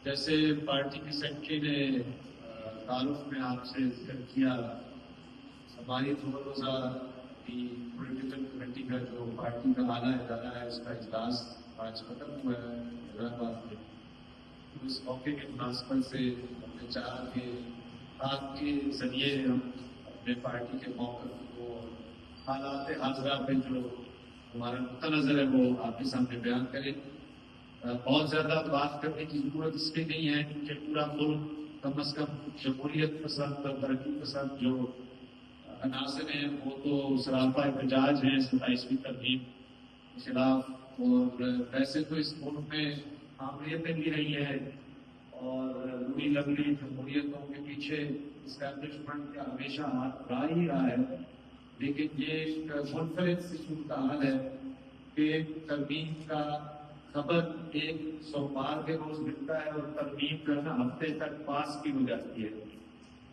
جیسے پارٹی کی سیکرٹری نے تعارف میں آپ سے ذکر کیا، ہماری 2 روزہ کی پولیٹیکل کمیٹی کا جو پارٹی کا اعلیٰ ادارہ ہے اس کا اجلاس آج ختم ہوا ہے حیدرآباد میں۔ تو اس موقع کی مناسبت سے ہم نے چاہا کہ آپ کے ذریعے ہم اپنے پارٹی کے موقف کو، حالات حاضرہ پہ جو ہمارا نقطہ نظر ہے وہ آپ کے سامنے بیان کریں۔ بہت زیادہ بات کرنے کی ضرورت اس لیے نہیں ہے کیونکہ پورا ملک کم از کم جمہوریت پسند اور ترقی پسند جو عناصر ہیں وہ تو سراپا احتجاج ہیں 27ویں ترمیم کے خلاف، اور ویسے تو اس ملک میں معمولیتیں بھی رہی ہیں اور روی لگڑی جمہوریتوں کے پیچھے اسٹیبلشمنٹ کا ہمیشہ ہاتھ رہا ہی رہا ہے، لیکن یہ ایک منفرد سی صورتحال ہے کہ ترمیم کا خبر ایک سوموار کے روز ملتا ہے اور ترمیم کرنا ہفتے تک پاس کی ہو جاتی ہے۔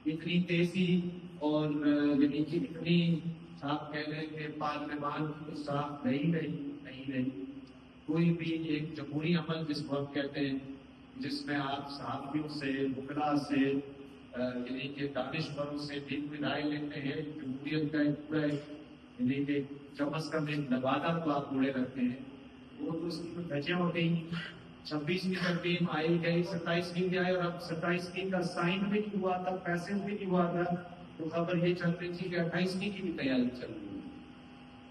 اتنی تیزی اور یعنی کہ اتنی آپ کہہ لیں کہ پارلیمان کی صاف نہیں رہی کوئی بھی ایک جمہوری عمل جس کو ہم کہتے ہیں، جس میں آپ صحافیوں سے، وکلاء سے، یعنی کہ دانشوروں سے بھی رائے لیتے ہیں، جمہوریت کا ایک پورا یعنی کہ کم از کم ایک نوادہ کو آپ جوڑے رکھتے ہیں، وہ تو اس کی دھجیاں ہو گئی۔ 26ویں ترمیم آئی گئی، 27ویں بھی آئی، اور اب 27ویں کا سائن بھی نہیں ہوا تھا، پیسے بھی نہیں ہوا تھا، تو خبر یہ چل رہی تھی کہ 28ویں کی بھی تیاری چل رہی ہے۔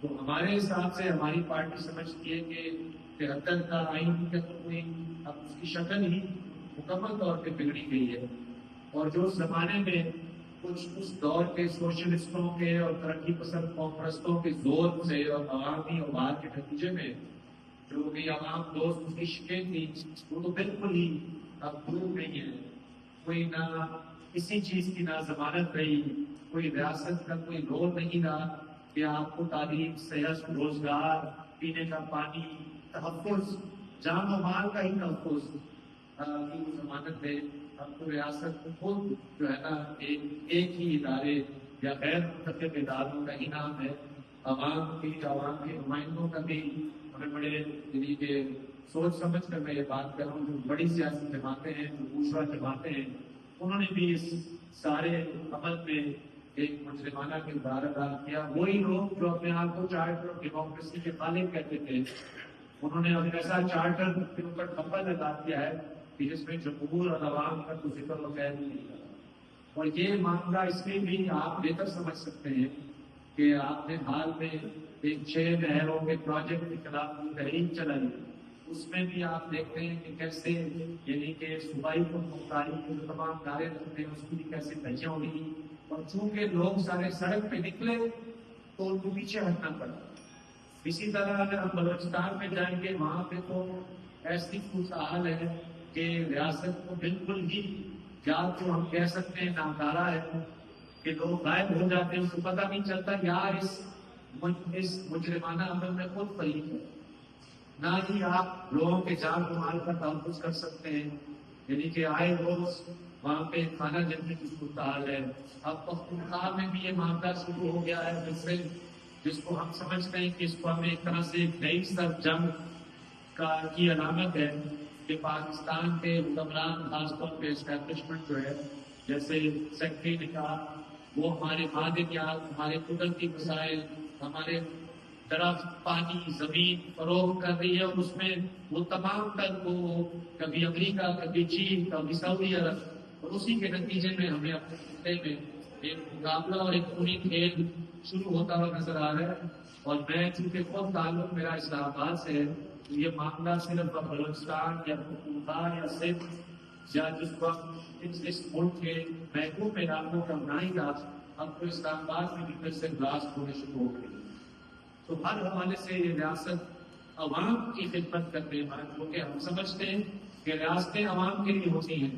تو ہمارے حساب سے ہماری پارٹی سمجھتی ہے کہ 73 کا آئین کی کوئی اب اس کی شکل ہی مکمل طور پہ بگڑی گئی ہے، اور جو زمانے میں کچھ اس دور کے سوشلسٹوں کے اور ترقی پسند قوم پرستوں کے زور سے اور عوامی آواز کے نتیجے میں جو بھی عوام دوست اس کی شکیں تھی وہ تو بالکل ہی اب دور نہیں ہے۔ کوئی نہ کسی چیز کی نہ ضمانت رہی، کوئی ریاست کا کوئی رول نہیں رہا کہ آپ کو تعلیم، صحت، روزگار، پینے کا پانی، تحفظ، جان و مال کا ہی تحفظ کی وہ ضمانت ہے۔ اب تو ریاست کو خود جو ہے نا ایک ہی ادارے یا غیر منتخب اداروں کا ہی نام ہے۔ عوام کے نمائندوں کا بھی ہمیں بڑے یعنی کہ سوچ سمجھ کر میں یہ بات کر رہا ہوں، جو بڑی سیاسی جماعتیں ہیں، جو دوسرا جماعتیں ہیں، انہوں نے بھی اس سارے عمل میں ایک مجرمانہ کردار ادا کیا۔ وہی لوگ جو اپنے آپ کو چارٹر آف ڈیموکریسی کے خالق کہتے تھے، انہوں نے اب ایسا چارٹر کے اوپر کھپا لگا دیا ہے کہ جس میں جمہور اور عوام کا تو ذکر و خیر نہیں کرا۔ اور یہ معاملہ اس میں بھی آپ بہتر سمجھ سکتے ہیں کہ آپ نے حال میں ایک 6 نہروں کے پروجیکٹ کے خلاف تحریک چلائی، اس میں بھی آپ دیکھتے ہیں کہ کیسے یعنی کہ صوبائی کو مختاری کے جو تمام نعرے رکھتے ہیں اس کی بھی کیسے دھجیاں ہوئی، اور چونکہ لوگ سارے سڑک پہ نکلے تو ان کو پیچھے ہٹنا پڑا۔ اسی طرح اگر ہم بلوچستان میں جائیں گے، وہاں پہ تو ایسی صورتحال ہے کہ ریاست کو بالکل ہی یا تو ہم کہہ سکتے ہیں ناکارہ ہے کہ لوگ غائب ہو جاتے ہیں، ان کو پتہ نہیں چلتا یار اس مجرمانہ عمل میں خود فریق ہے۔ نہ ہی آپ لوگوں کے جان و مال کا تحفظ کر سکتے ہیں، یعنی کہ آئے روز وہاں پہ کھانا جلنے کی صورتحال ہے۔ اب پختونخوا میں بھی یہ معاملہ شروع ہو گیا ہے، جس کو ہم سمجھتے ہیں کہ اس کو ہمیں ایک طرح سے ایک نئی سر جنگ کی علامت ہے کہ پاکستان کے حکمران، خاص طور پہ اسٹیبلشمنٹ جو ہے، جیسے سیکرٹری نے کہا، وہ ہمارے معدنیات، ہمارے قدرتی وسائل، ہمارے درخت، پانی، زمین فروخت کر رہی ہے، اور اس میں وہ تمام تر وہ کبھی امریکہ، کبھی چین، کبھی سعودی عرب، اور اسی کے نتیجے میں ہمیں اپنے خطے میں ایک مقابلہ اور ایک خونی کھیل شروع ہوتا ہوا نظر آ رہا ہے۔ اور میں چونکہ خود تعلق میرا اسلام آباد سے ہے، تو یہ معاملہ صرف بلوچستان یا پختونخوا یا سندھ یا جس وقت اس ملک کے محکوم علاقوں کا نہ ہی رہا، اب تو اسلام آباد میں بھی پھر سے بلاسٹ ہونے شروع ہو گئی۔ تو ہر حوالے سے یہ ریاست عوام کی خدمت کرنے والے، کیونکہ ہم سمجھتے ہیں کہ ریاستیں عوام کے لیے ہوتی ہیں،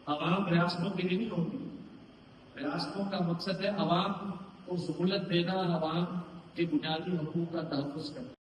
عوام ریاستوں کے لیے نہیں ہوتی۔ ریاستوں کا مقصد ہے عوام کو سہولت دینا، عوام کے بنیادی حقوق کا تحفظ کرنا۔